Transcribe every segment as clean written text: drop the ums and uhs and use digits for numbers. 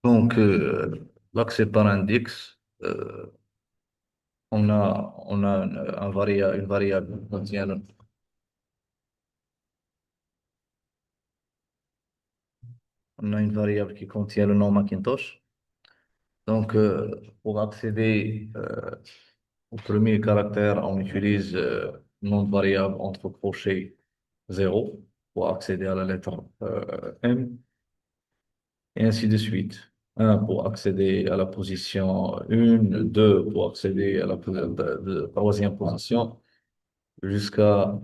Donc, l'accès par index, on a une variable qui contient, on a une variable qui contient le nom Macintosh. Donc, pour accéder au premier caractère, on utilise nom de variable entre crochets 0 pour accéder à la lettre M, et ainsi de suite. Un pour accéder à la position 1, 2 pour accéder à la troisième position, jusqu'à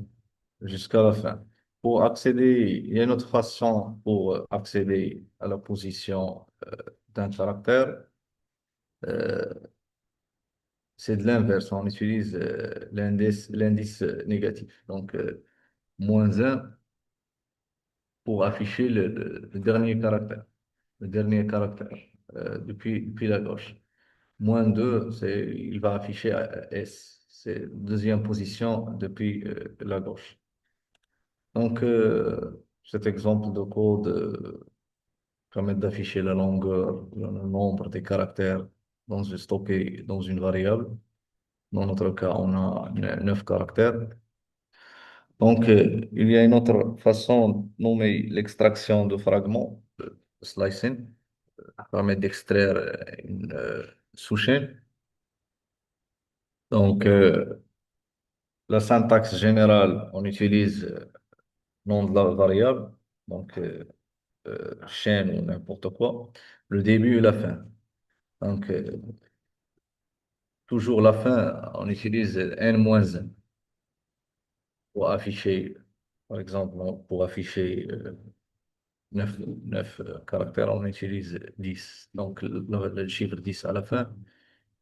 jusqu'à la fin. Pour accéder, il y a une autre façon pour accéder à la position d'un caractère. Euh, c'est de l'inverse. On utilise l'indice négatif. Donc, -1 pour afficher le dernier caractère. Le dernier caractère depuis la gauche. -2, il va afficher S. C'est deuxième position depuis la gauche. Donc, cet exemple de code permet d'afficher la longueur, le nombre des caractères stockés dans une variable. Dans notre cas, on a 9 caractères. Donc, il y a une autre façon nommée l'extraction de fragments, slicing, qui permet d'extraire une sous-chaîne. Donc, la syntaxe générale, on utilise nom de la variable, donc chaîne ou n'importe quoi, le début et la fin. Donc, toujours la fin, on utilise n-1 pour afficher, par exemple, pour afficher 9 caractères, on utilise 10. Donc, le chiffre 10 à la fin ne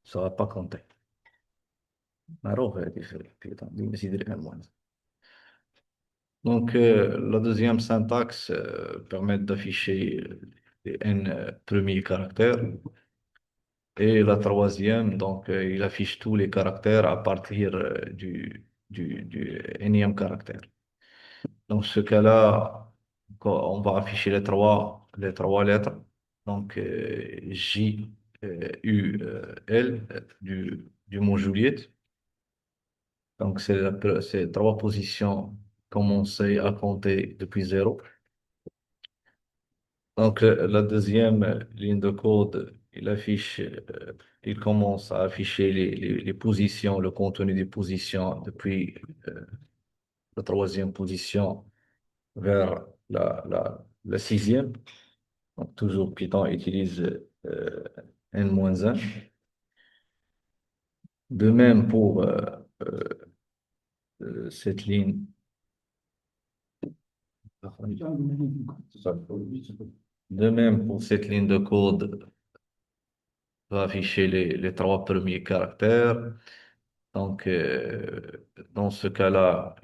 sera pas compté. معروف هذه في Python، دي نزيد n-. Donc, la deuxième syntaxe permet d'afficher les n premiers caractères. Et la troisième, donc, il affiche tous les caractères à partir du énième caractère. Dans ce cas-là, on va afficher les trois lettres. Donc, J, U, L, du mot Juliette. Donc, c'est trois positions commencées à compter depuis 0. Donc, la deuxième ligne de code, il commence à afficher les positions, le contenu des positions depuis la troisième position vers la sixième. Donc, toujours Python utilise n-1. De même pour cette ligne. De même pour cette ligne de code, va afficher les trois premiers caractères. Donc, dans ce cas-là,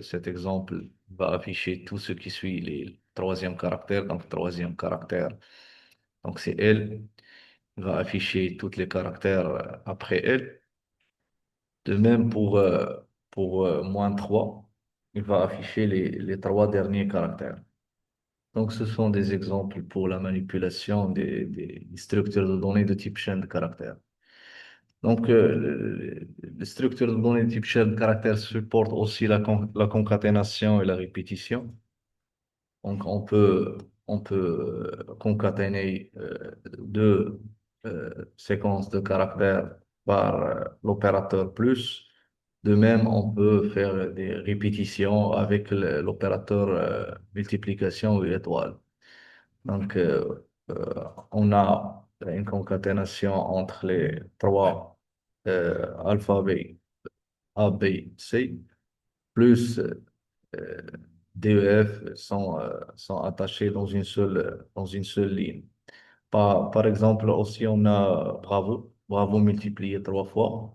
cet exemple, il va afficher tout ce qui suit les troisième caractères. Donc, troisième caractère, donc c'est L. Il va afficher tous les caractères après L. De même pour -3, il va afficher les trois derniers caractères. Donc, ce sont des exemples pour la manipulation des structures de données de type chaîne de caractères. Donc, les structures de données de type chaîne de caractères supportent aussi la concaténation et la répétition. Donc, on peut concaténer deux séquences de caractères par l'opérateur plus. De même, on peut faire des répétitions avec l'opérateur multiplication ou étoile. Donc, on a une concaténation entre les trois alphabets A, B, C, plus D, E, F sont attachés dans une seule ligne. Par exemple, aussi, on a Bravo. Bravo multiplié trois fois.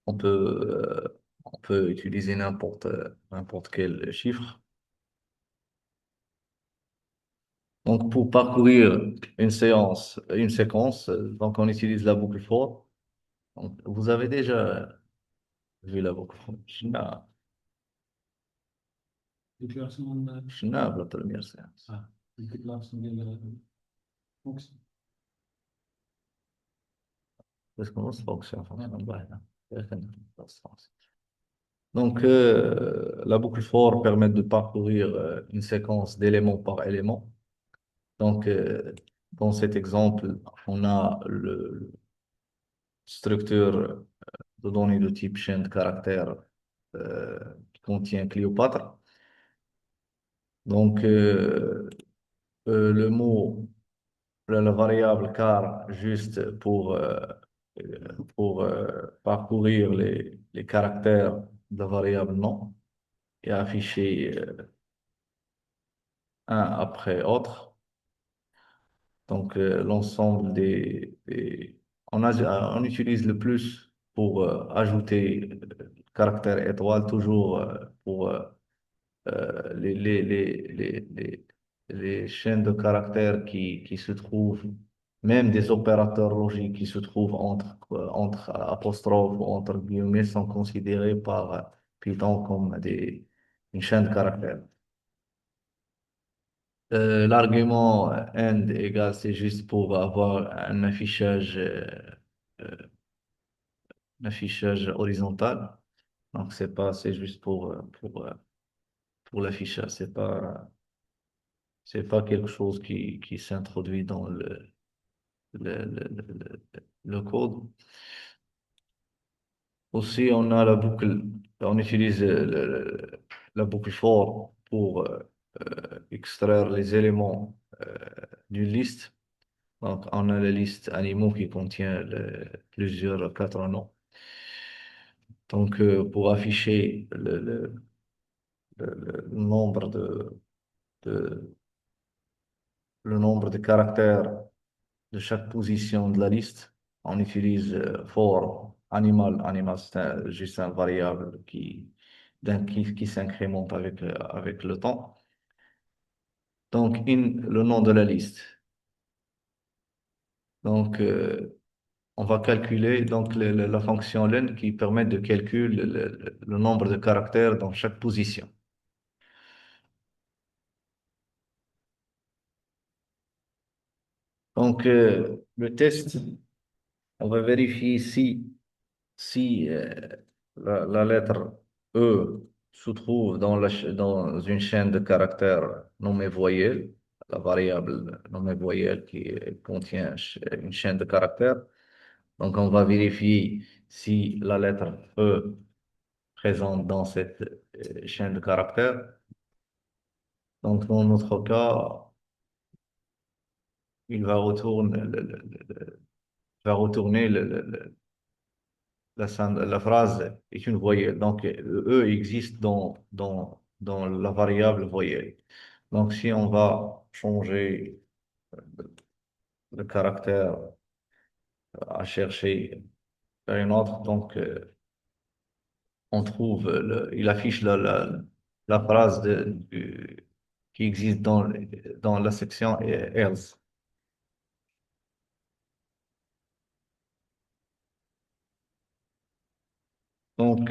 On peut utiliser n'importe quel chiffre. Donc, pour parcourir une séquence, donc on utilise la boucle for. Donc, vous avez déjà vu la boucle for. Déclaration. شنو la première séance. Ah, déclaration. fonction. بس نص فونكسيون فونكسيون واحدة. Donc, la boucle for permet de parcourir une séquence d'élément par élément. Donc, dans cet exemple, on a le structure de données de type chaîne de caractères qui contient Cléopâtre. Donc, le mot, la variable car, juste pour parcourir les caractères de la variable non et afficher un après autre. Donc, l'ensemble on utilise le plus pour ajouter le caractère étoile, toujours pour les chaînes de caractères qui se trouvent, même des opérateurs logiques qui se trouvent entre apostrophes ou entre guillemets, sont considérés par Python comme une chaîne de caractères. L'argument end égal, c'est juste pour avoir euh, un affichage horizontal. Donc, c'est juste pour l'affichage. C'est pas quelque chose qui s'introduit dans le code. Aussi, on a la boucle, on utilise la boucle for pour extraire les éléments d'une liste. Donc, on a la liste animaux qui contient plusieurs quatre noms. Donc, pour afficher le nombre de, le nombre de caractères de chaque position de la liste, on utilise for animal. Animal, c'est juste un variable qui s'incrémente avec le temps. Donc, le nom de la liste. Donc, on va calculer donc la fonction len qui permet de calculer le nombre de caractères dans chaque position. Donc, le test, on va vérifier si la lettre E se trouve dans une chaîne de caractères nommée voyelle, la variable nommée voyelle qui contient une chaîne de caractères. Donc, on va vérifier si la lettre E présente dans cette chaîne de caractères. Donc, dans notre cas, il va retourner, va retourner la phrase est une voyelle. Donc, E existe dans la variable voyelle. Donc, si on va changer le caractère à chercher vers une autre, donc, on trouve, il affiche la phrase qui existe dans la section else. Donc,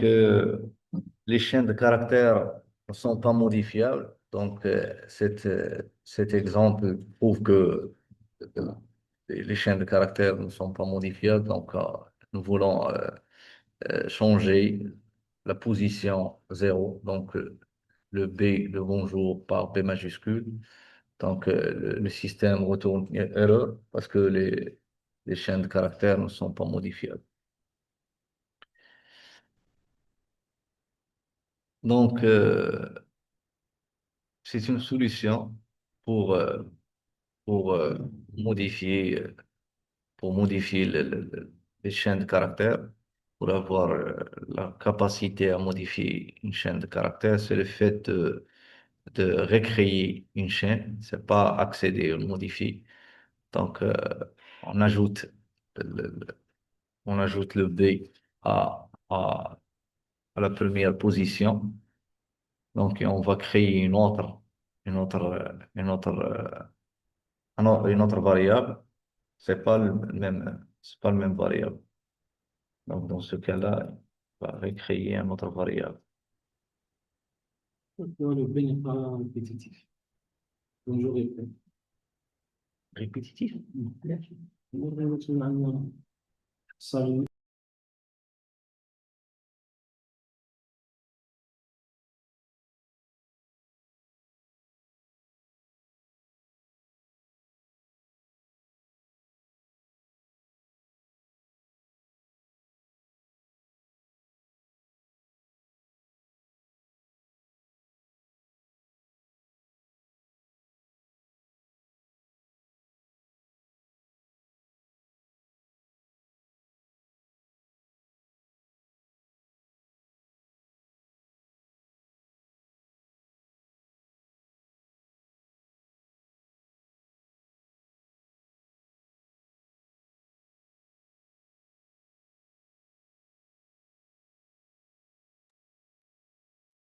les chaînes de caractères ne sont pas modifiables. Donc, cet exemple prouve que les chaînes de caractères ne sont pas modifiables. Donc, nous voulons changer la position 0. Donc, le B, le bonjour par B majuscule. Donc, le système retourne erreur parce que les chaînes de caractères ne sont pas modifiables. Donc, c'est une solution pour, euh, pour, euh, modifier, euh, pour modifier les chaînes de caractères. Pour avoir la capacité à modifier une chaîne de caractères, c'est le fait de recréer une chaîne. C'est pas accéder ou modifier. Donc, on ajoute le, le- on ajoute le B à la première position. Donc, on va créer une autre, une autre variable. C'est pas le même variable. Donc, dans ce cas-là, on va recréer une autre variable. Le B n'est pas répétitif. Donc, je répète. Répétitif.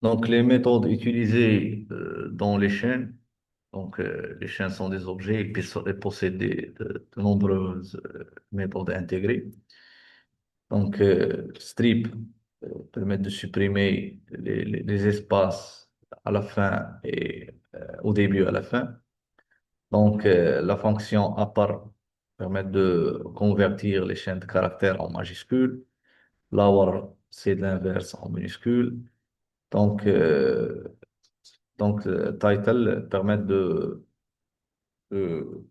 Donc, les méthodes utilisées dans les chaînes, les chaînes sont des objets et elles possèdent de nombreuses méthodes intégrées. Strip permet de supprimer les espaces à la fin et au début à la fin. La fonction à part permet de convertir les chaînes de caractères en majuscules. Lower, c'est de l'inverse en minuscules. Donc, euh, Title permet de, de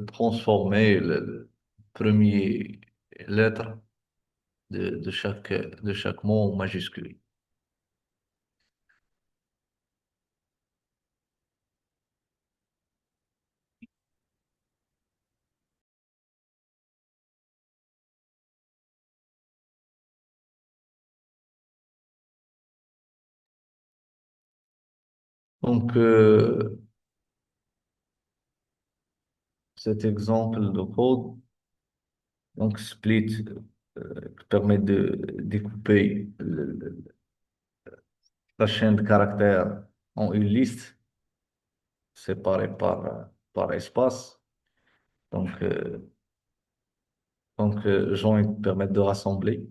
transformer le premier lettre de chaque mot en majuscule. Donc, euh, Cet exemple de code, split, permet de découper la chaîne de caractères en une liste séparée par espace. Donc, euh, Join permet de rassembler.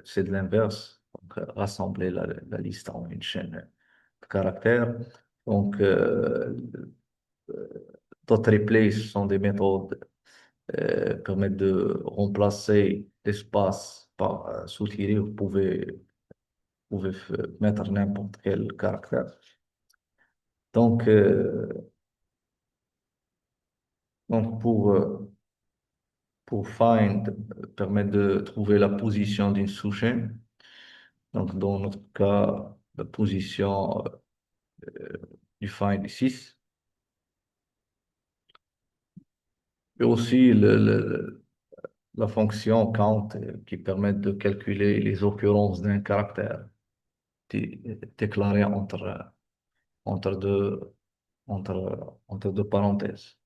C'est de l'inverse. Rassembler la liste en une chaîne de caractères. Donc, euh, Dot replace sont des méthodes permettent de remplacer l'espace par soutiré. Pouvez mettre n'importe quel caractère. Donc, euh, pour find, permet de trouver la position d'une sous-chaîne. Donc, dans notre cas, la position du find est 6. Et aussi la fonction count qui permet de calculer les occurrences d'un caractère déclaré entre deux, entre deux parenthèses.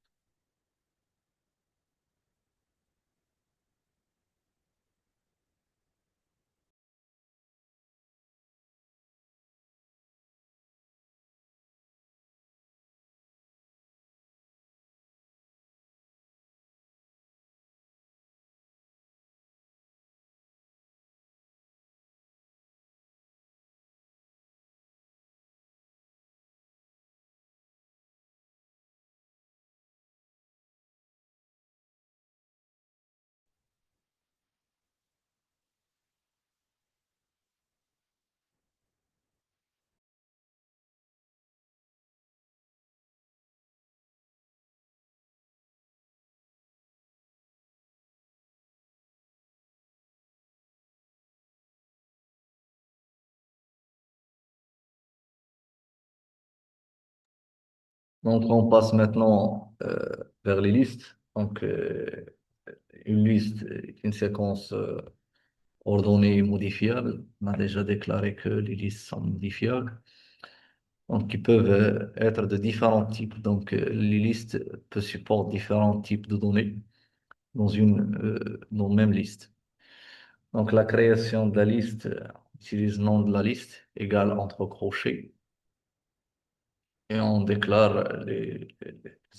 Donc, on passe maintenant vers les listes. Une liste est une séquence ordonnée et modifiable. On a déjà déclaré que les listes sont modifiables. Donc, ils peuvent être de différents types. Les listes peuvent supporter différents types de données dans une même liste. Donc, la création de la liste utilise le nom de la liste égal entre crochets et on déclare les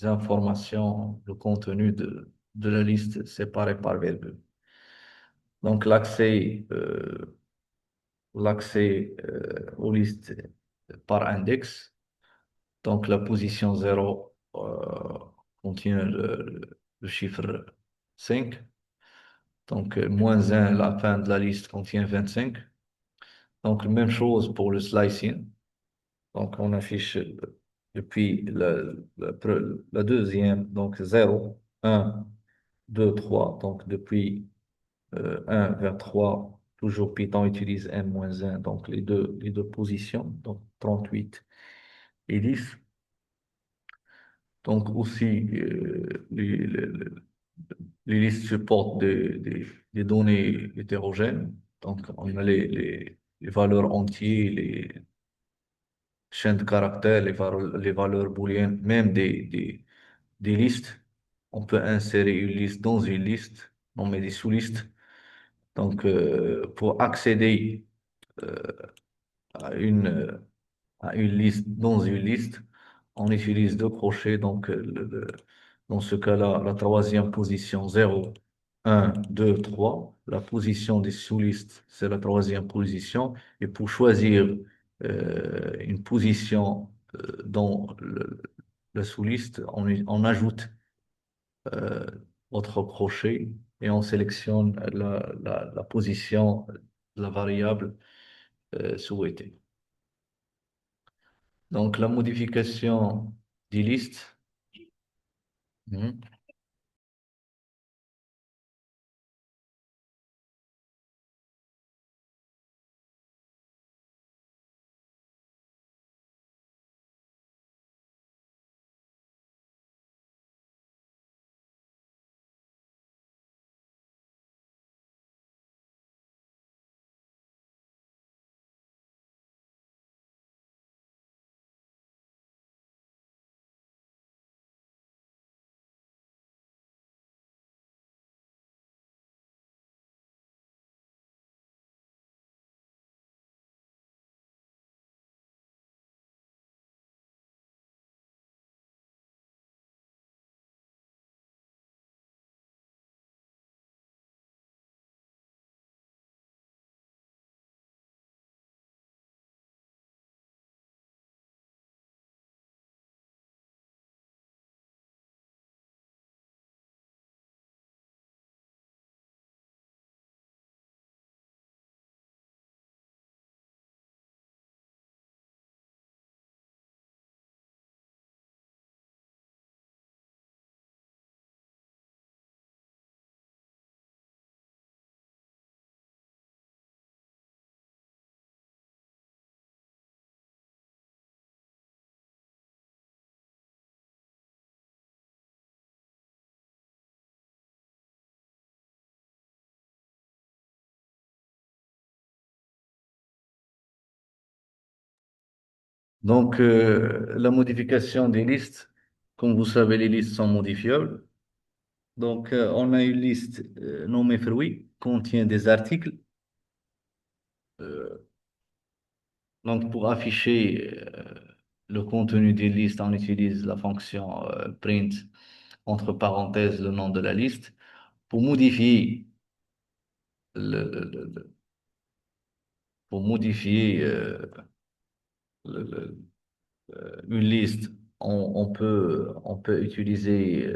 informations, le contenu de la liste séparée par virgule. Donc, l'accès aux listes par index. Donc la position 0 contient le chiffre 5. Donc moins 1, la fin de la liste contient 25. Donc même chose pour le slicing. Donc on affiche depuis la deuxième, donc 0, 1, 2, 3. Donc depuis 1 vers 3, toujours Python utilise n-1, donc les deux positions, donc 38 et 10. Donc aussi, les listes supportent des données hétérogènes. Donc on a les valeurs entières, les chaînes de caractères, les valeurs booléennes, même des listes. On peut insérer une liste dans une liste, on met des sous-listes. Donc pour accéder à une liste dans une liste, on utilise deux crochets. Donc, dans ce cas-là, la troisième position, 0, 1, 2, 3. La position des sous-listes, c'est la troisième position. Et pour choisir une position dans la sous-liste, on ajoute euh, autre crochet et on sélectionne la position de la variable souhaitée. Donc, la modification des listes. Mhm. Donc, la modification des listes, comme vous savez, les listes sont modifiables. Donc, on a une liste nommée fruits, contient des articles. Euh, donc, pour afficher le contenu des listes, on utilise la fonction print entre parenthèses le nom de la liste. Pour modifier, le, le- le- le- pour modifier le- le- une liste, on peut utiliser,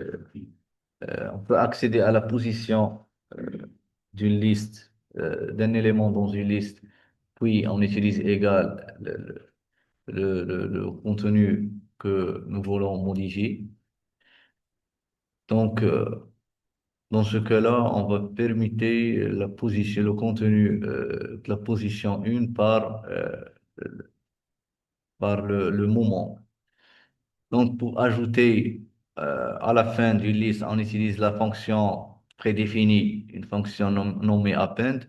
on peut accéder à la position d'une liste, d'un élément dans une liste, puis on utilise égal le contenu que nous voulons modifier. Donc, dans ce cas-là, on va permettre la position, le contenu de la position 1 par le moment. Donc, pour ajouter à la fin d'une liste, on utilise la fonction prédéfinie, une fonction nommée append,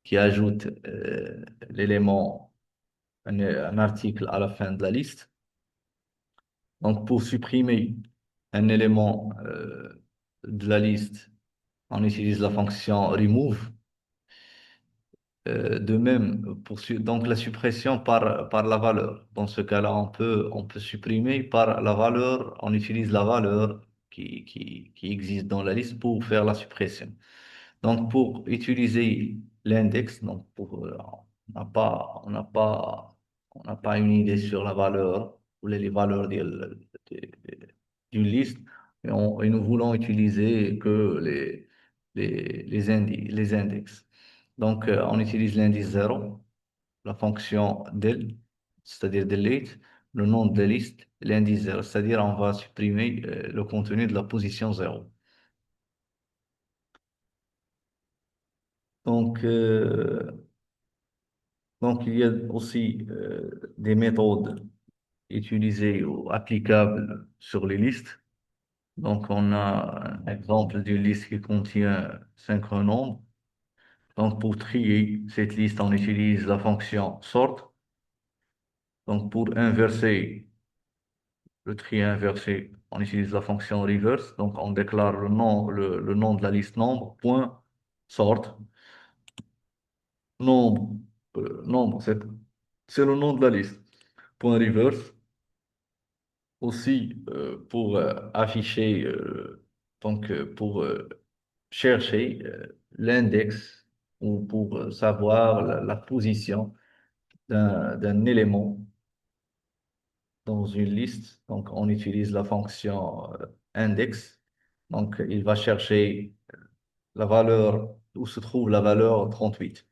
qui ajoute l'élément, un article à la fin de la liste. Donc, pour supprimer un élément de la liste, on utilise la fonction remove. De même, donc la suppression par la valeur. Dans ce cas-là, on peut supprimer par la valeur, on utilise la valeur qui existe dans la liste pour faire la suppression. Donc, pour utiliser l'index, donc on n'a pas une idée sur la valeur. les valeurs d'une liste et nous voulons utiliser que les index. Donc, on utilise l'indice 0, la fonction del, c'est-à-dire delete, le nom de la liste, l'indice 0, c'est-à-dire on va supprimer le contenu de la position 0. Donc, donc il y a aussi des méthodes utilisées ou applicables sur les listes. Donc, on a un exemple d'une liste qui contient 5 nombres. Donc, pour trier cette liste, on utilise la fonction sort. Donc, pour inverser le tri inversé, on utilise la fonction reverse. Donc, on déclare le nom de la liste nombre, point, sort. Nombre, nombre, c'est le nom de la liste. Point reverse. Aussi, pour afficher, pour chercher l'index ou pour savoir la position d'un élément dans une liste. Donc, on utilise la fonction index. Donc, il va chercher la valeur où se trouve la valeur 38.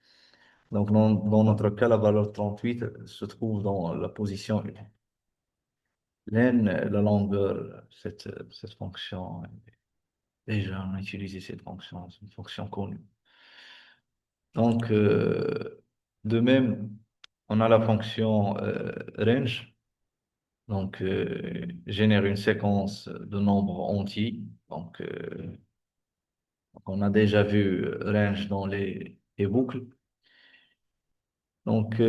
Donc, dans notre cas, la valeur 38 se trouve dans la position 1. Len, la longueur, cette fonction, déjà, on a utilisé cette fonction, c'est une fonction connue. Donc, de même, on a la fonction range, donc génère une séquence de nombres entiers. Donc, on a déjà vu range dans les boucles. Donc,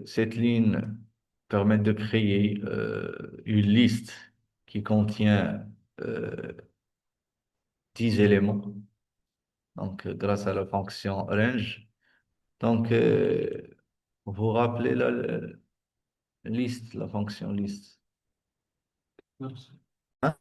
cette ligne permet de créer une liste qui contient euh, 10 éléments. Donc, grâce à la fonction range. Donc, vous vous rappelez la liste, la fonction liste. Hein?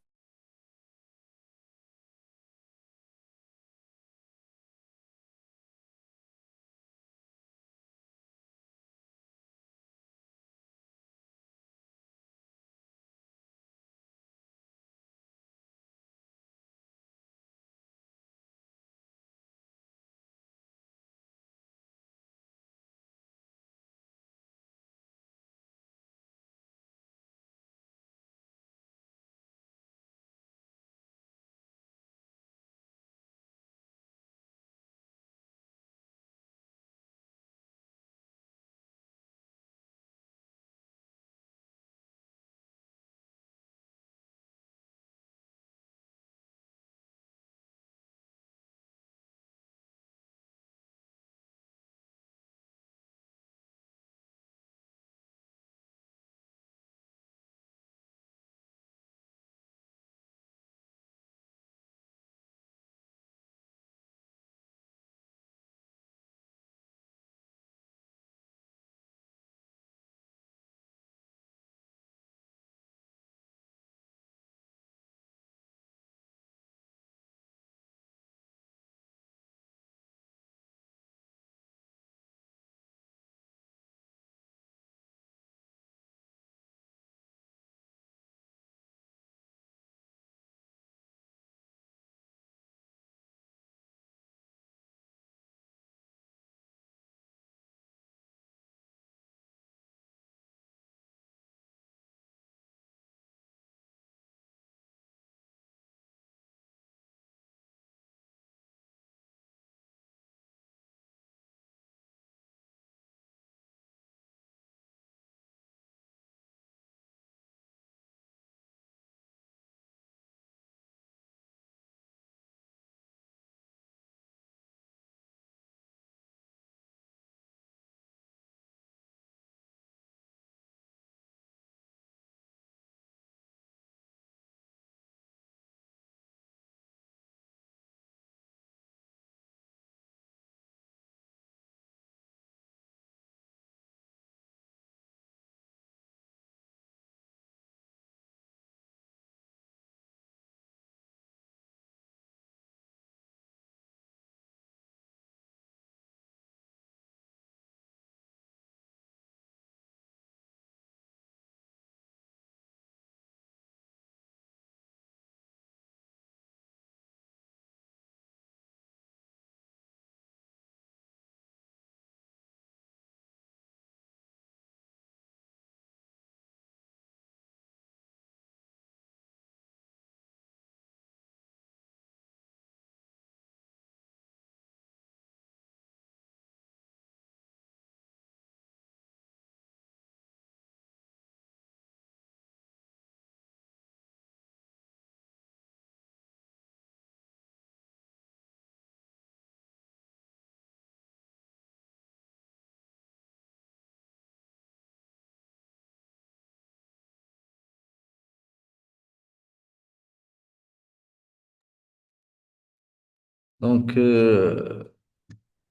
Donc,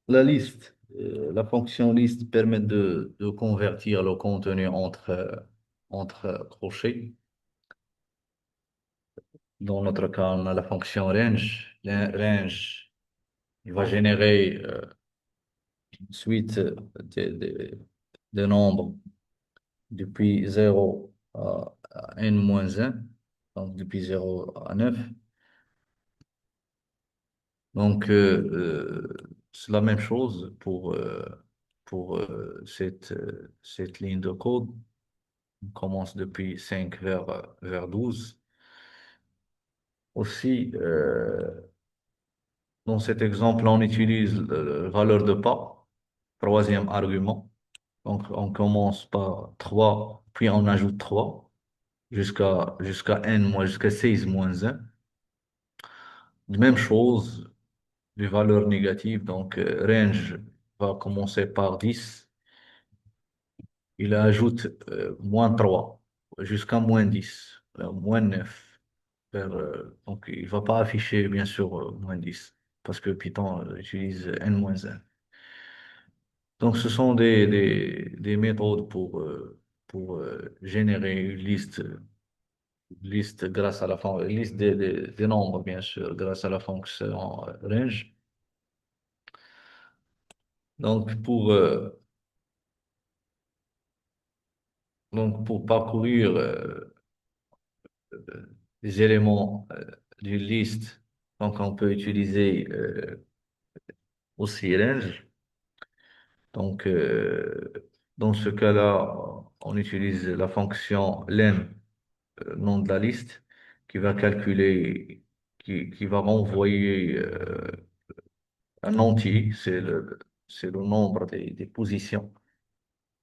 la fonction liste permet de convertir le contenu entre crochets. Dans notre cas, on a la fonction range. Range, il va générer une suite de nombres depuis 0 à n-1, donc depuis 0 à 9. Donc, c'est la même chose pour cette ligne de code. On commence depuis 5 vers 12. Aussi, dans cet exemple, on utilise la valeur de pas, troisième argument. Donc, on commence par 3, puis on ajoute 3 jusqu'à jusqu'à 16-1. Même chose, les valeurs négatives. Donc, range va commencer par 10. Il ajoute -3 jusqu'à -10, -9. Donc, il ne va pas afficher, bien sûr, -10 parce que Python utilise n-1. Donc, ce sont des méthodes pour générer une liste grâce à liste des nombres, bien sûr, grâce à la fonction range. Donc, pour parcourir les éléments d'une liste, donc on peut utiliser aussi range. Donc, dans ce cas-là, on utilise la fonction len, nom de la liste, qui va calculer, qui va renvoyer un entier, c'est le nombre des positions,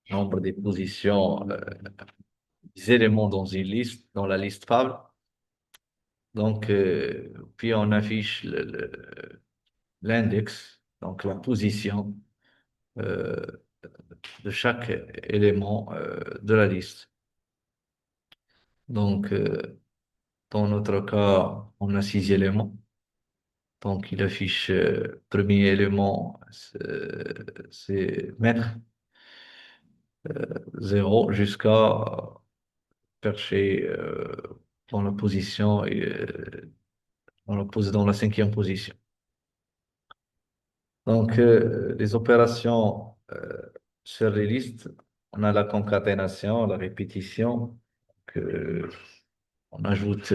nombre des positions, des éléments dans une liste, dans la liste Fable. Donc, puis on affiche l'index, donc la position euh, de chaque élément de la liste. Donc, dans notre cas, on a 6 éléments. Donc, il affiche premier élément, c'est mètre, 0 jusqu'à percher dans la position et dans la cinquième position. Donc, les opérations sur les listes, on a la concaténation, la répétition, que on ajoute,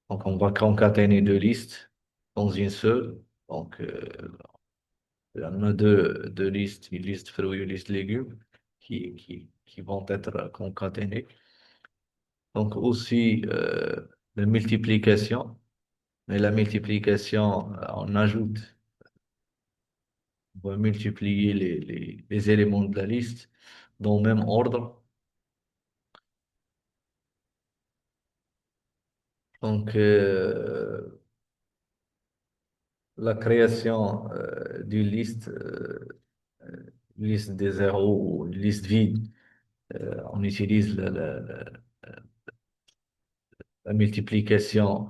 donc on va concaténer deux listes dans une seule. Donc, on a deux listes, une liste fruits et une liste légumes, qui vont être concaténées. Donc, aussi la multiplication. Mais la multiplication, on ajoute, on va multiplier les éléments de la liste dans le même ordre. Donc, la création d'une liste des zéros ou une liste vide, on utilise la multiplication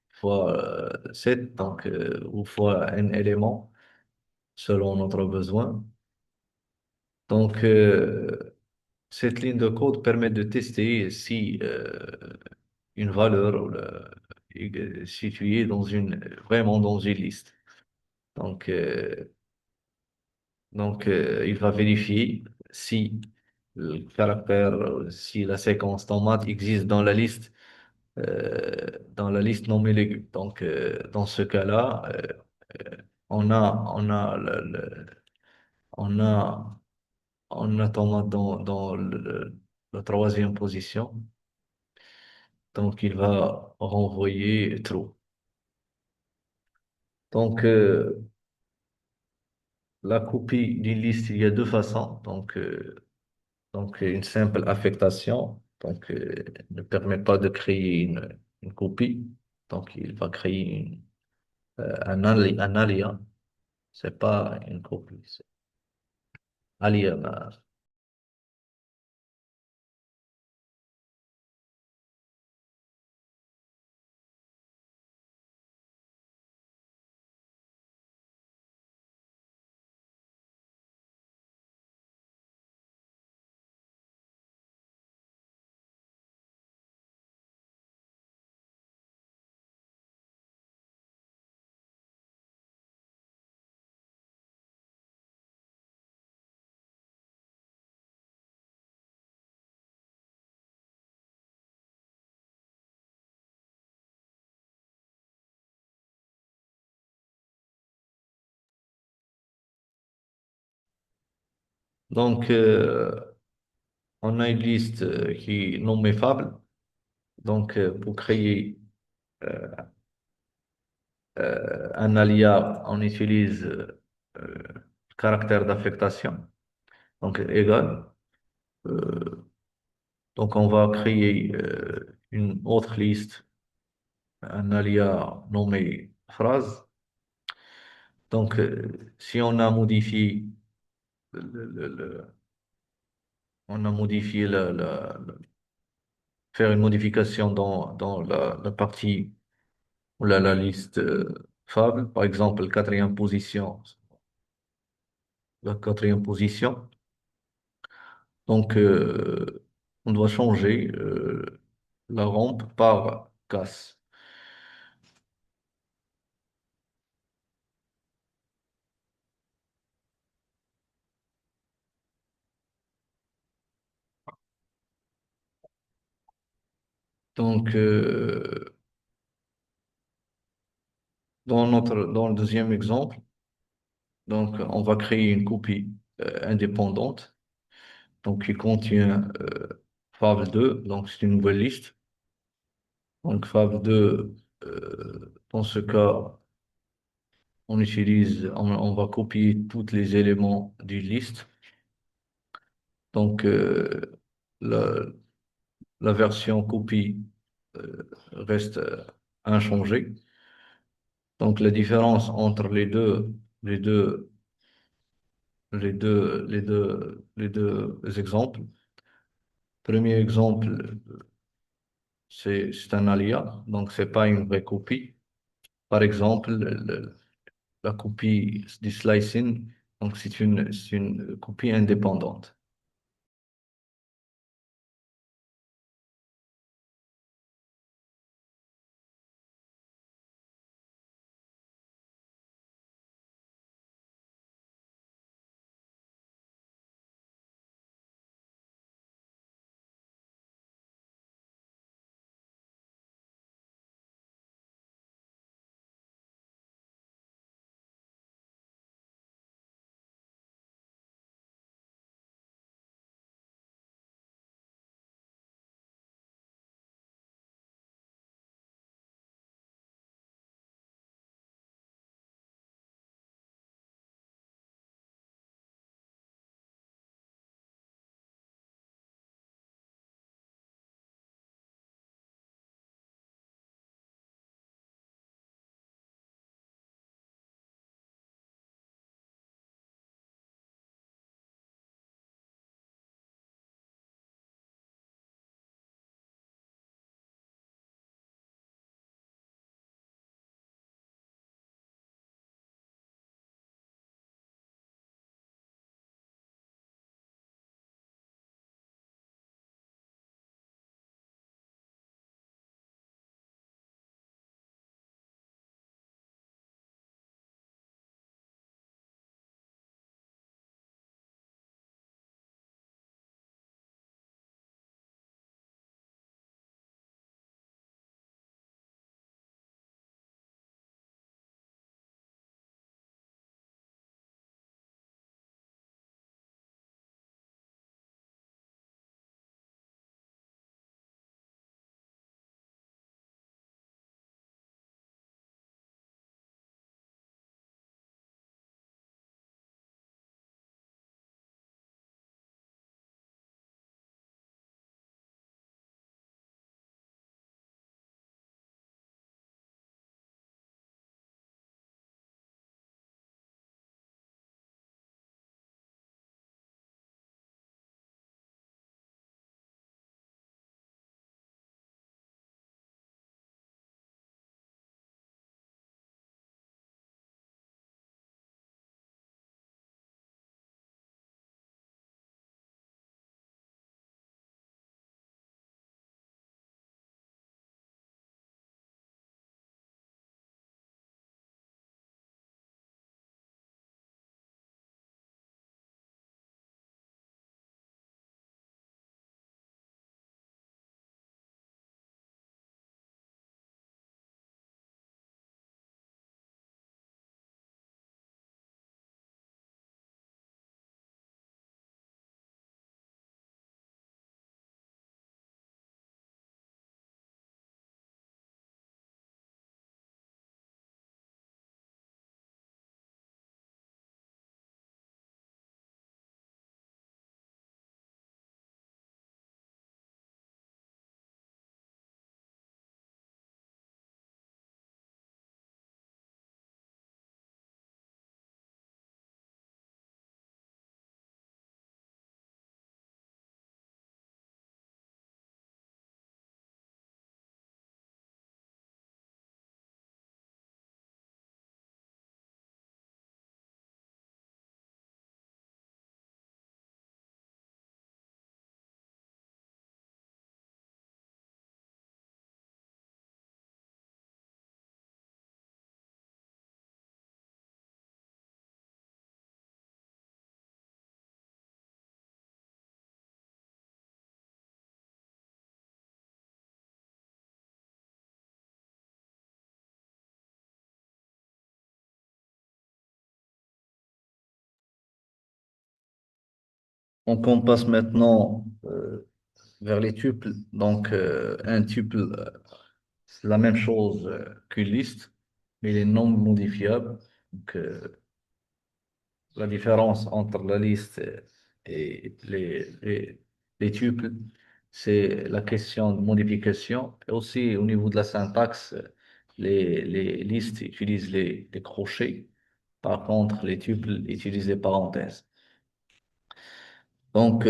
fois 7, donc, ou fois n éléments, selon notre besoin. Donc, cette ligne de code permet de tester si une valeur est située vraiment dans une liste. Donc, il va vérifier si le caractère, si la séquence tomate existe dans la liste nommée légumes. Donc, dans ce cas-là, on a, on a tomate dans la troisième position. Donc, il va renvoyer true. Donc, la copie d'une liste, il y a deux façons. Donc, une simple affectation, donc, ne permet pas de créer une copie. Donc, il va créer un alia. C'est pas une copie, c'est alia. Donc, on a une liste qui est nommée fable. Donc, pour créer un alias, on utilise le caractère d'affectation, donc égal. Euh, donc, on va créer une autre liste, un alias nommé phrase. Donc, si on a modifié, on a modifié faire une modification dans la partie ou la liste fable, par exemple, la quatrième position. Donc, on doit changer la rampe par casse. Donc, dans le deuxième exemple, donc, on va créer une copie indépendante, donc qui contient Fable 2, donc c'est une nouvelle liste. Donc, Fable 2, dans ce cas, on va copier tous les éléments d'une liste. Donc, la, la version copie reste inchangée. Donc, la différence entre les deux exemples. Premier exemple, c'est un alias, donc c'est pas une vraie copie. Par exemple, la copie du slicing, donc c'est une copie indépendante. Donc, on passe maintenant vers les tuples. Donc, un tuple, c'est la même chose qu'une liste, mais il est non modifiable. Donc, la différence entre la liste et les tuples, c'est la question de modification. Et aussi, au niveau de la syntaxe, les listes utilisent les crochets. Par contre, les tuples utilisent les parenthèses. Donc,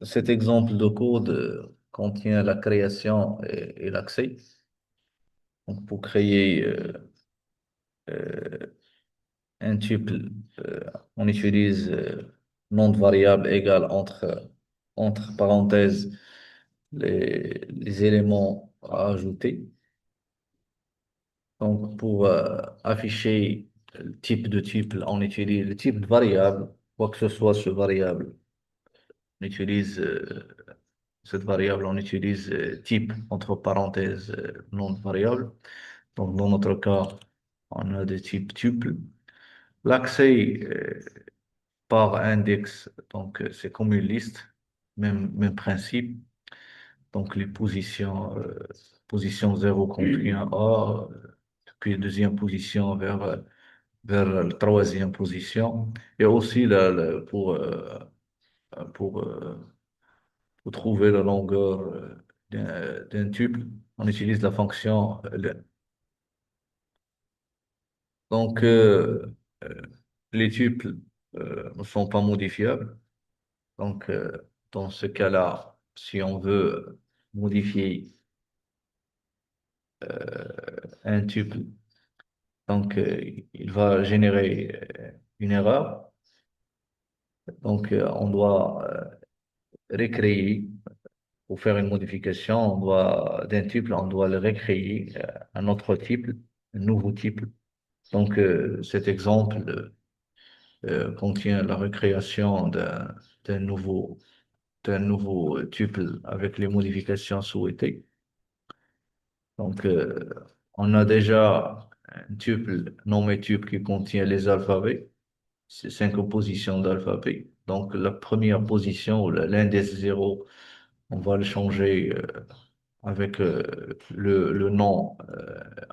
cet exemple de code contient la création et l'accès. Donc, pour créer un tuple, on utilise nom de variable égale entre parenthèses les éléments à ajouter. Donc, pour afficher le type de tuple, on utilise le type de variable, quoi que ce soit ce variable. On utilise cette variable, on utilise type entre parenthèses nom de variable. Donc, dans notre cas, on a des types tuple. L'accès par index, donc c'est comme une liste, même principe. Donc, les positions, position 0 contient A, puis deuxième position vers la troisième position. Et aussi pour, euh, pour trouver la longueur d'un tuple, on utilise la fonction len. Donc, euh, les tuples ne sont pas modifiables. Donc, dans ce cas-là, si on veut modifier un tuple, donc il va générer une erreur. Donc, on doit recréer, pour faire une modification, d'un tuple, on doit le recréer un autre tuple, un nouveau tuple. Donc, cet exemple contient la recréation d'un nouveau, d'un nouveau tuple avec les modifications souhaitées. Donc, on a déjà un tuple nommé tuple qui contient les alphabets, c'est cinq positions d'alphabet. Donc, la première position, ou l'index 0, on va le changer avec le nom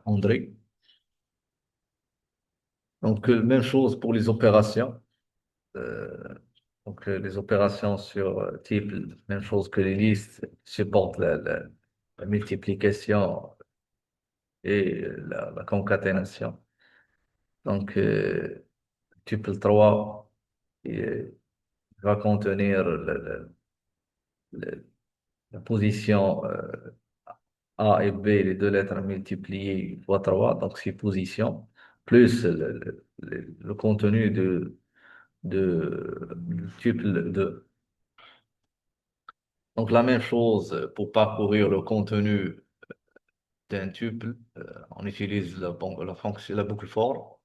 André. Donc, même chose pour les opérations. Euh, donc, les opérations sur type, même chose que les listes, supportent la multiplication et la concaténation. Donc, tuple 3 il va contenir le- la position A et B, les deux lettres multipliées fois 3, donc 6 positions, plus le contenu du tuple 2. Donc, la même chose pour parcourir le contenu d'un tuple, on utilise la fonction, la boucle for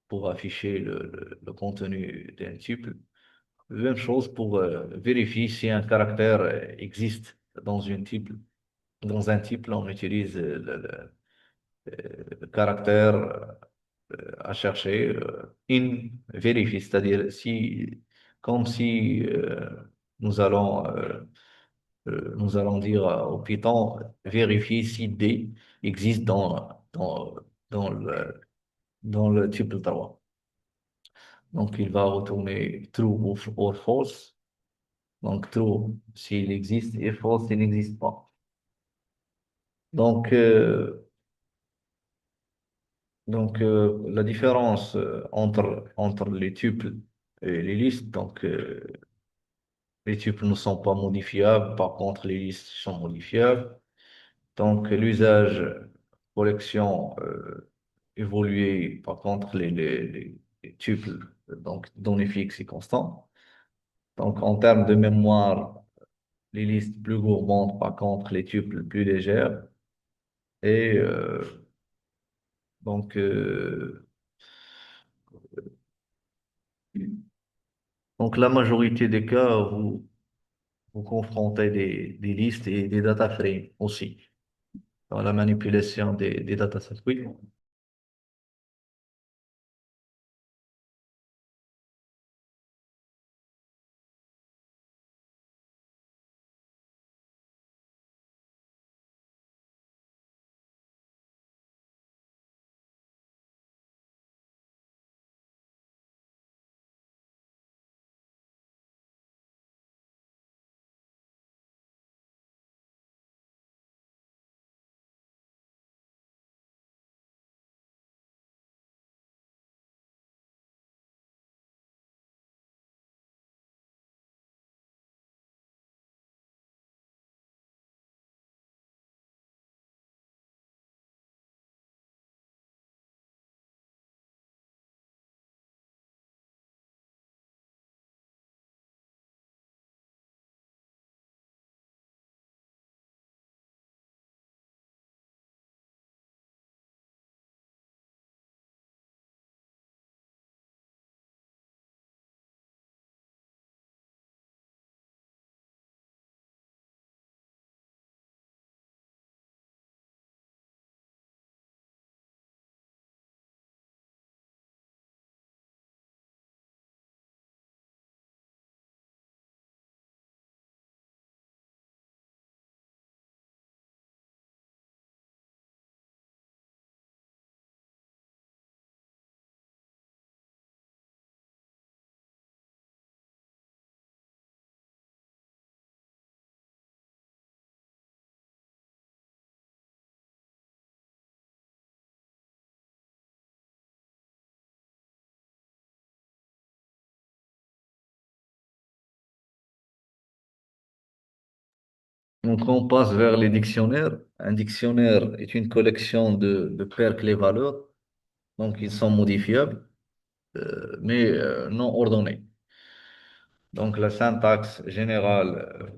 pour afficher le contenu d'un tuple. Même chose pour vérifier si un caractère existe dans une tuple. Dans un tuple, on utilise le caractère à chercher in vérifie, c'est-à-dire si, comme si nous allons dire au Python, vérifier si D existe dans dans le tuple 3. Donc, il va retourner true ou false. Donc, true s'il existe et false s'il n'existe pas. Donc, la différence entre les tuples et les listes, donc, les tuples ne sont pas modifiables, par contre, les listes sont modifiables. Donc, l'usage collection évolué, par contre, les tuples, donc données fixes et constantes. Donc, en termes de mémoire, les listes plus gourmandes, par contre, les tuples plus légères. Et donc, donc, la majorité des cas, vous confrontez des listes et des data frames aussi dans la manipulation des datasets. Oui. Donc, on passe vers les dictionnaires. Un dictionnaire est une collection de paires clés-valeurs. Donc, ils sont modifiables, mais non ordonnés. Donc, la syntaxe générale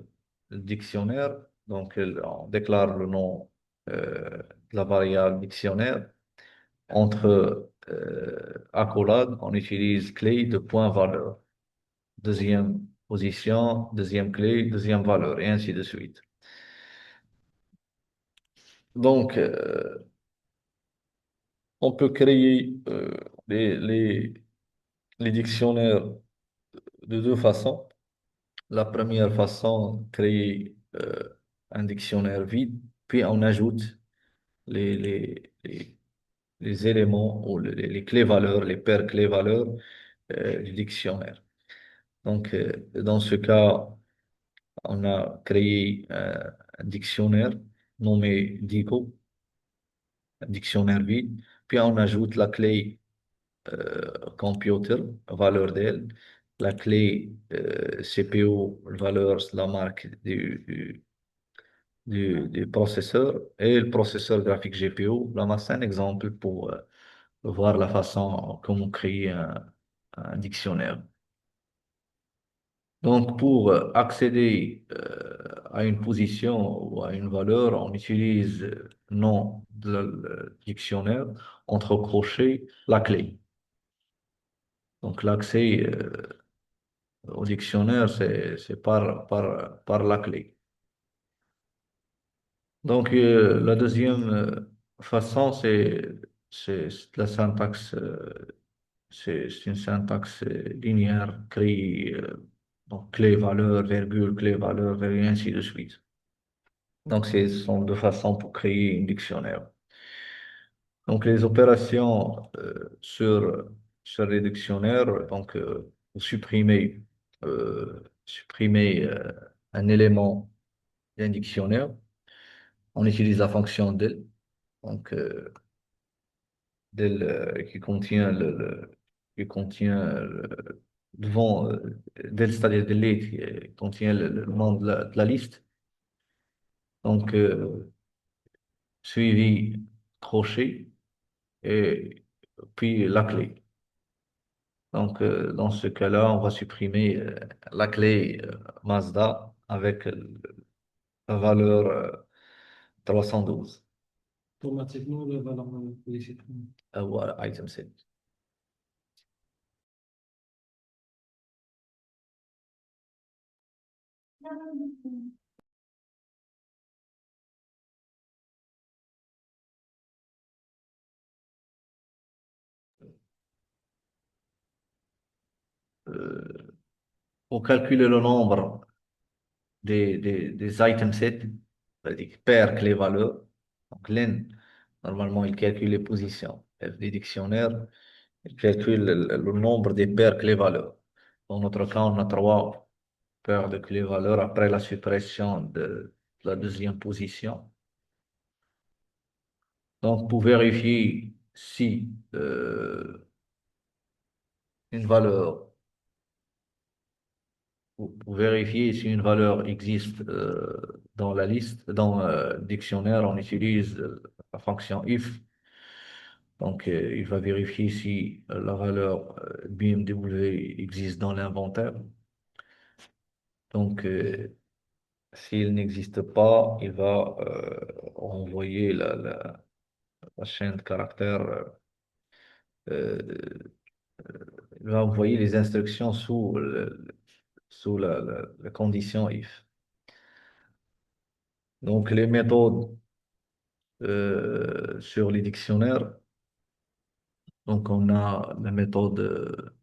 du dictionnaire, donc, on déclare le nom de la variable dictionnaire. Entre accolades, on utilise clé de point valeur. Deuxième position, deuxième clé, deuxième valeur, et ainsi de suite. Donc, on peut créer les dictionnaires de deux façons. La première façon, créer un dictionnaire vide, puis on ajoute les éléments ou les clés-valeurs, les paires clés-valeurs du dictionnaire. Donc, dans ce cas, on a créé un dictionnaire nommé Dico, un dictionnaire vide, puis on ajoute la clé computer, valeur d'elle, la clé CPU, valeur, la marque du processeur, et le processeur graphique GPU. Là, c'est un exemple pour voir la façon comment créer un dictionnaire. Donc, pour accéder à une position ou à une valeur, on utilise nom de le dictionnaire entre crochets, la clé. Donc, l'accès au dictionnaire, c'est par la clé. Donc, la deuxième façon, c'est la syntaxe, c'est une syntaxe linéaire, créée, donc clé, valeur, virgule, clé, valeur, virgule, ainsi de suite. Donc, ce sont deux façons pour créer un dictionnaire. Donc, les opérations sur les dictionnaires, donc, vous supprimez un élément d'un dictionnaire. On utilise la fonction del, donc del qui contient qui contient devant del, c'est-à-dire del qui contient le nom de la liste. Donc, suivi crochet et puis la clé. Donc, dans ce cas-là, on va supprimer la clé Mazda avec la valeur 312. Automatiquement, la valeur publicitaire. Voilà, item 7. Euh, pour calculer le nombre des items set, c'est-à-dire paire clé-valeur, donc len, normalement, il calcule les positions. Les dictionnaires, il calcule le nombre des paires clé-valeur. Dans notre cas, on a trois paires de clé-valeur après la suppression de la deuxième position. Donc, pour vérifier si une valeur, pour vérifier si une valeur existe dans la liste, dans le dictionnaire, on utilise la fonction if. Donc, il va vérifier si la valeur BMW existe dans l'inventaire. Donc, s'il n'existe pas, il va envoyer la chaîne de caractères, euh, il va envoyer les instructions sous la condition if. Donc, les méthodes sur les dictionnaires, donc on a la méthode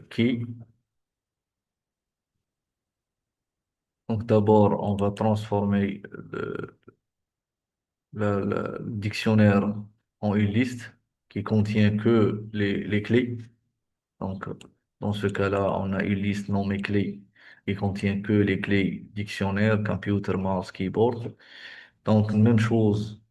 key. Donc, d'abord, on va transformer le dictionnaire en une liste qui contient que les clés. Donc, dans ce cas-là, on a une liste nommée clés qui contient que les clés dictionnaire, computer, mouse, keyboard. Donc, même chose.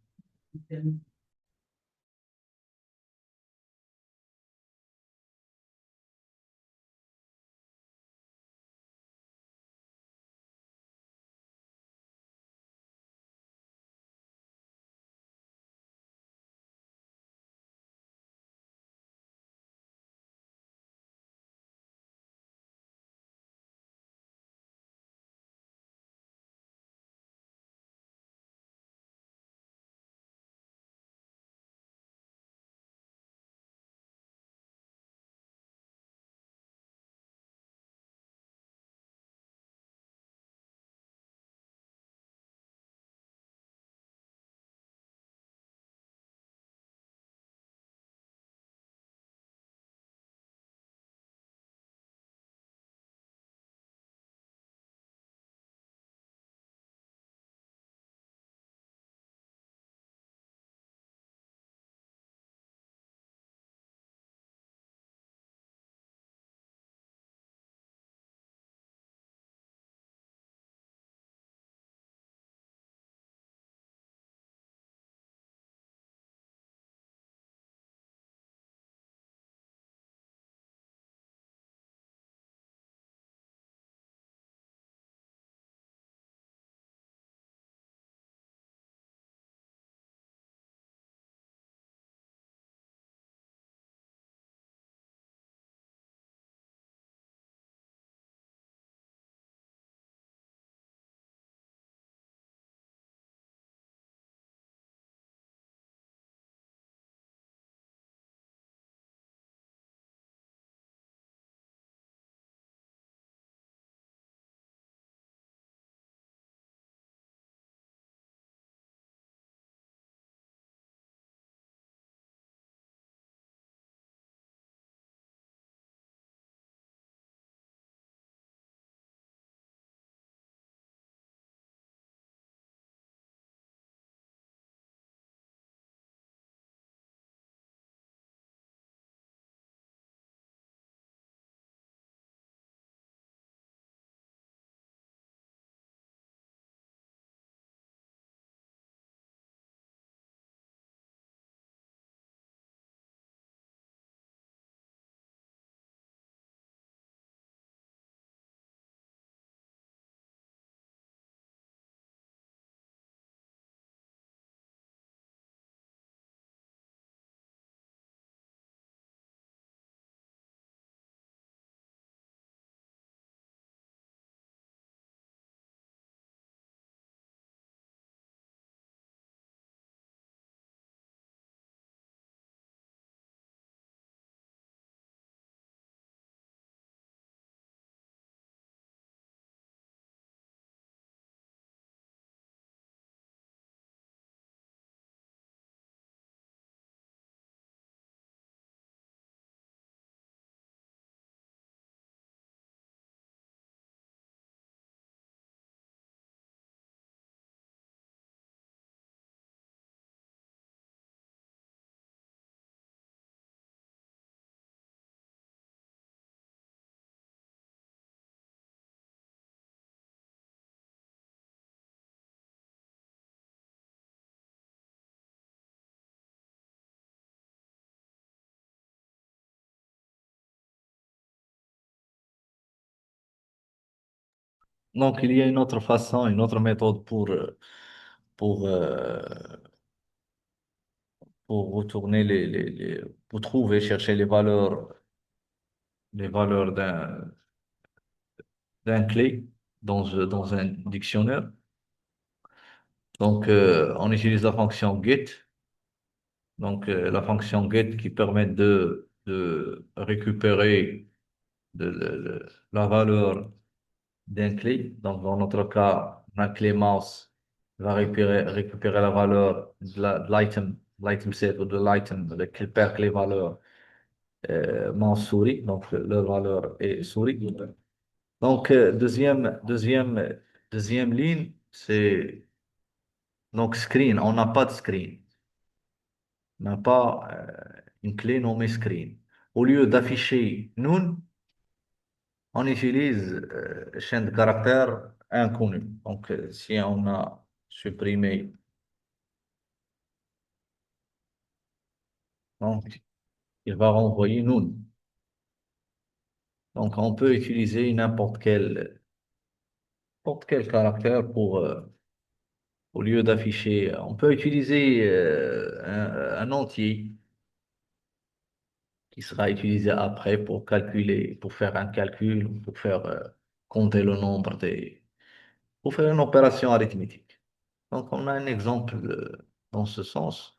Donc, il y a une autre façon, une autre méthode pour, euh, pour retourner pour trouver, chercher les valeurs d'un clé dans un dictionnaire. Donc, on utilise la fonction get. Donc, la fonction get qui permet de récupérer la valeur d'un clé. Donc, dans notre cas, la clé mouse va récupérer la valeur de l'item set ou de l'item qui perd les valeurs mouse souris. Donc, leur valeur est souris. Donc, deuxième ligne, c'est donc screen. On n'a pas de screen. On n'a pas une clé nommée screen. Au lieu d'afficher Noon, on utilise chaîne de caractères inconnu. Donc, si on a supprimé, donc, il va renvoyer Noon. Donc, on peut utiliser n'importe quel caractère au lieu d'afficher. On peut utiliser un entier qui sera utilisé après pour calculer, pour faire un calcul, pour faire compter le nombre pour faire une opération arithmétique. Donc, on a un exemple dans ce sens.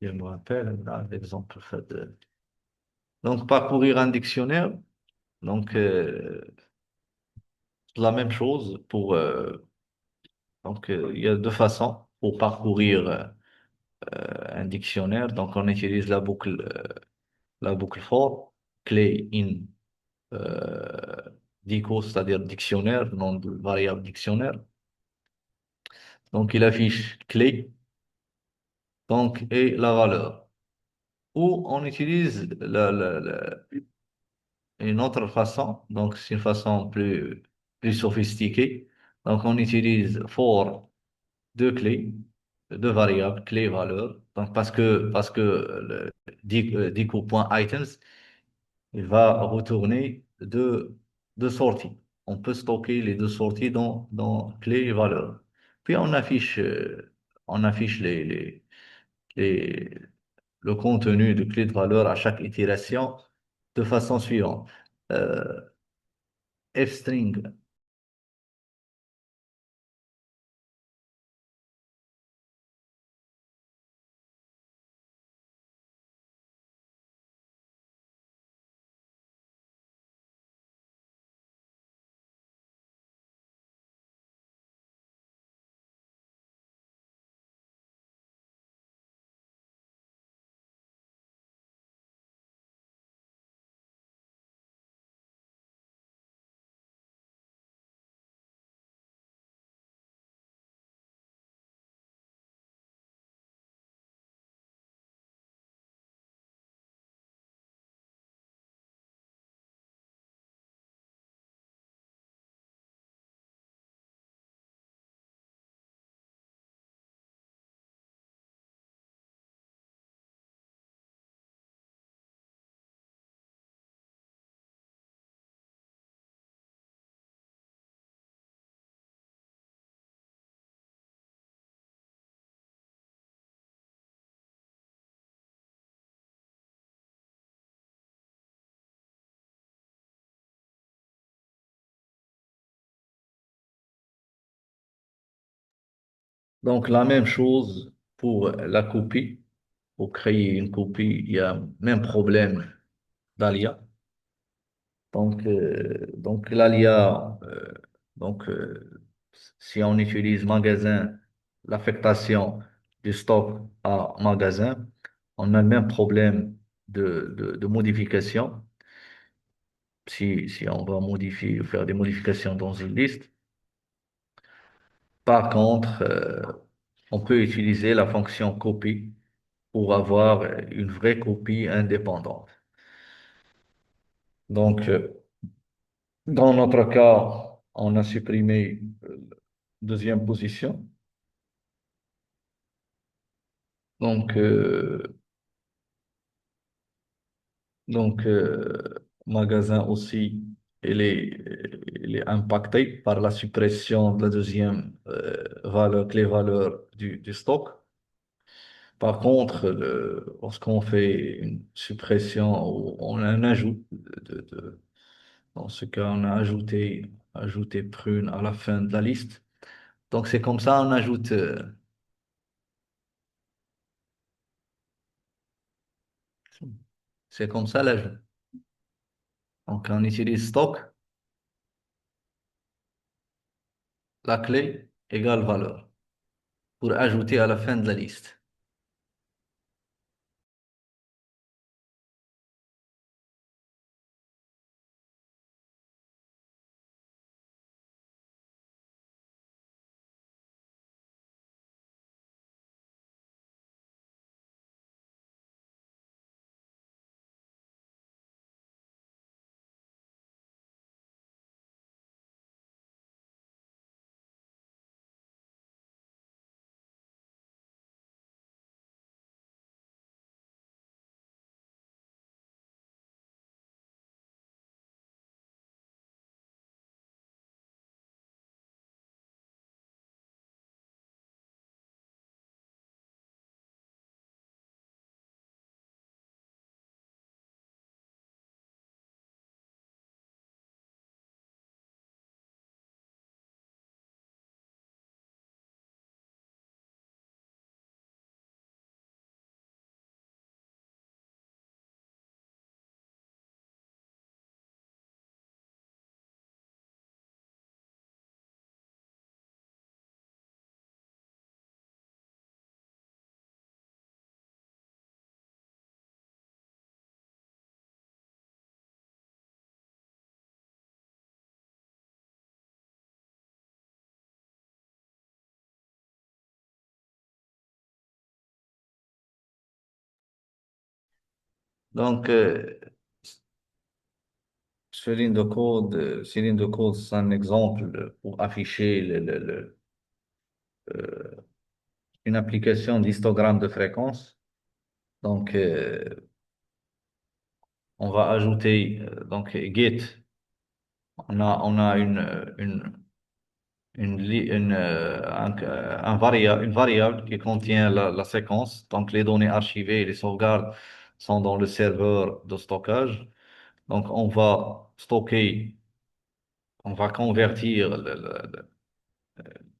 Je me rappelle, là, l'exemple fait donc, parcourir un dictionnaire. Donc, la même chose il y a deux façons pour parcourir un dictionnaire. Donc, on utilise la boucle for, clé in euh, dico, c'est-à-dire dictionnaire, nom de variable dictionnaire. Donc, il affiche clé, donc, et la valeur. Ou on utilise une autre façon, donc c'est une façon plus sophistiquée. Donc, on utilise for deux clés, deux variables, clé et valeur. Donc, parce que dico.items, il va retourner deux sorties. On peut stocker les deux sorties dans clé et valeur. Puis on affiche les, le contenu de clé de valeur à chaque itération de façon suivante. Euh, F-string. Donc, la même chose pour la copie. Pour créer une copie, il y a même problème d'ALIA. Donc l'ALIA, donc, si on utilise magasin, l'affectation du stock à magasin, on a le même problème de modification. Si on va modifier, faire des modifications dans une liste. Par contre, on peut utiliser la fonction copie pour avoir une vraie copie indépendante. Donc, dans notre cas, on a supprimé deuxième position. Donc, magasin aussi, il est, il est impacté par la suppression de la deuxième valeur, clé valeur du stock. Par contre, lorsqu'on fait une suppression ou on a un ajout, dans ce cas, on a ajouté prune à la fin de la liste. Donc c'est comme ça, on ajoute, c'est comme ça l'ajout. Donc on utilise stock, la clé égale valeur pour ajouter à la fin de la liste. Donc, ce ligne de code, c'est un exemple pour afficher euh, une application d'histogramme de fréquence. Donc, on va ajouter donc get. On a une variable qui contient la séquence. Donc, les données archivées et les sauvegardes sont dans le serveur de stockage. Donc, on va convertir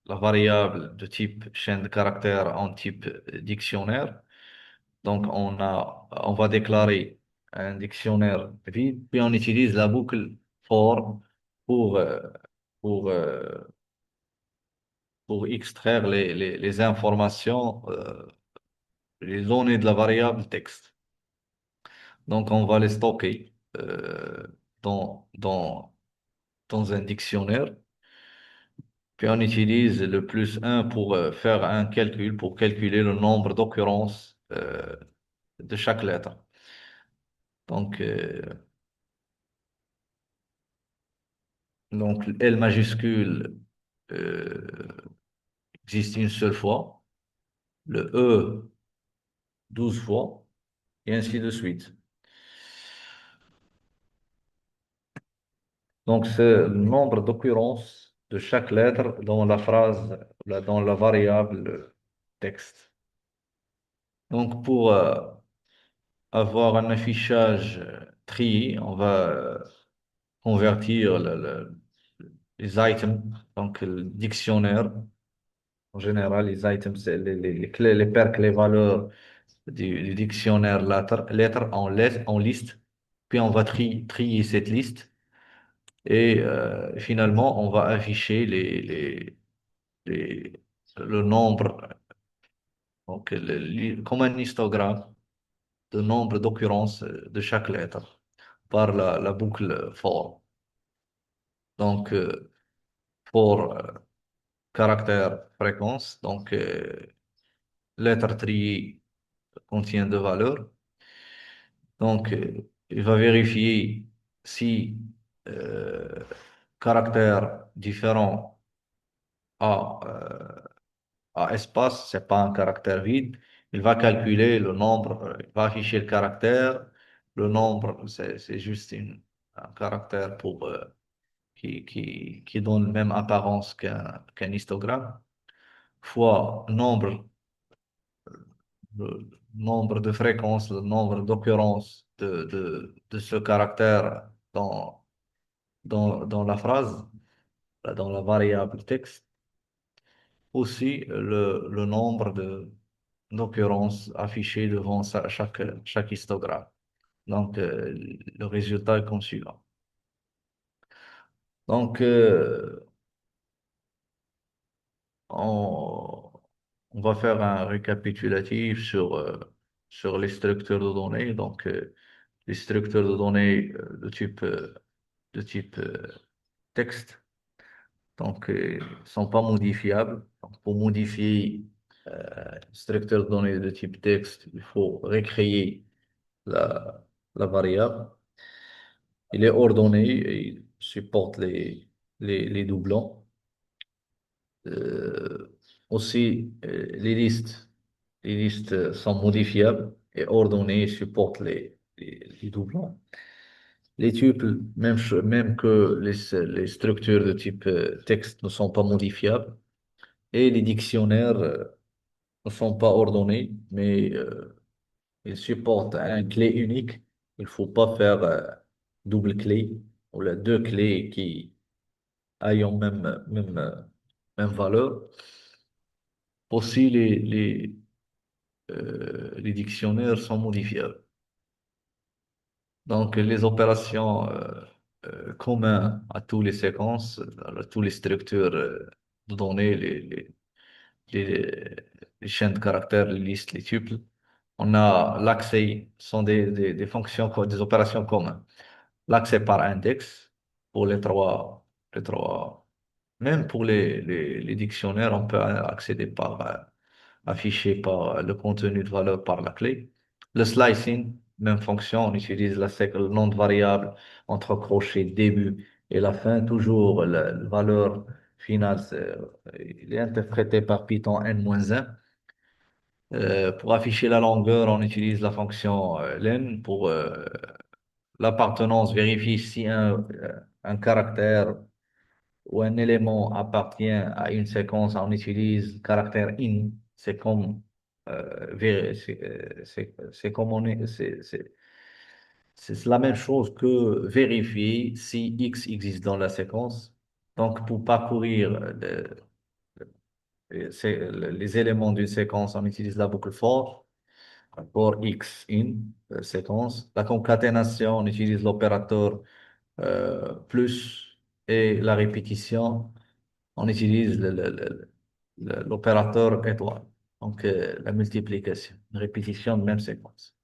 la variable de type chaîne de caractères en type dictionnaire. Donc, on va déclarer un dictionnaire vide, puis on utilise la boucle for pour, euh, pour, euh, pour extraire les informations, les données de la variable texte. Donc, on va les stocker dans, dans, dans un dictionnaire. Puis on utilise le plus un pour faire un calcul, pour calculer le nombre d'occurrences de chaque lettre. Donc, donc L majuscule euh, existe une seule fois, le E 12 fois, et ainsi de suite. Donc, c'est le nombre d'occurrences de chaque lettre dans la phrase, dans la variable texte. Donc, pour avoir un affichage trié, on va convertir les items, donc le dictionnaire. En général, les items, c'est les clés, les paires clés valeurs du dictionnaire lettres en liste. Puis on va trier cette liste. Et finalement, on va afficher les- le nombre, donc comme un histogramme, de nombre d'occurrences de chaque lettre par la boucle for. Donc, for caractère fréquence, donc lettre triée contient deux valeurs. Donc, il va vérifier si caractère différent a espace, c'est pas un caractère vide. Il va calculer le nombre, il va afficher le caractère. Le nombre, c'est juste un caractère qui donne la même apparence qu'un histogramme, fois le nombre de fréquences, le nombre d'occurrences de ce caractère dans la phrase, dans la variable texte, aussi le nombre d'occurrences affichées devant chaque histogramme. Donc, le résultat est comme suivant. Donc, on, on va faire un récapitulatif sur les structures de données. Donc, les structures de données de type texte, donc, sont pas modifiables. Donc, pour modifier une structure de données de type texte, il faut recréer la, la variable. Il est ordonné et il supporte les doublons. Aussi, les listes sont modifiables et ordonnées et supportent les doublons. Les tuples, même que les structures de type texte ne sont pas modifiables. Et les dictionnaires ne sont pas ordonnés, mais ils supportent un clé unique. Il ne faut pas faire double clé ou la deux clés qui ayant même valeur. Aussi, les dictionnaires sont modifiables. Donc, les opérations communes à toutes les séquences, à toutes les structures de données, les, les chaînes de caractères, les listes, les tuples, on a l'accès, sont des fonctions, des opérations communes. L'accès par index pour les trois. Même pour les dictionnaires, on peut accéder afficher par le contenu de valeur par la clé. Le slicing, même fonction, on utilise le nom de variable entre crochet début et la fin. Toujours la valeur finale, il est interprété par Python n-1. Pour afficher la longueur, on utilise la fonction len. Pour l'appartenance, vérifie si un caractère ou un élément appartient à une séquence, on utilise le caractère in. C'est comme c'est comme c'est la même chose que vérifier si X existe dans la séquence. Donc, pour parcourir les éléments d'une séquence, on utilise la boucle for pour X in séquence. La concaténation, on utilise l'opérateur plus et la répétition, on utilise l'opérateur étoile. Donc, la multiplication, une répétition de même séquence.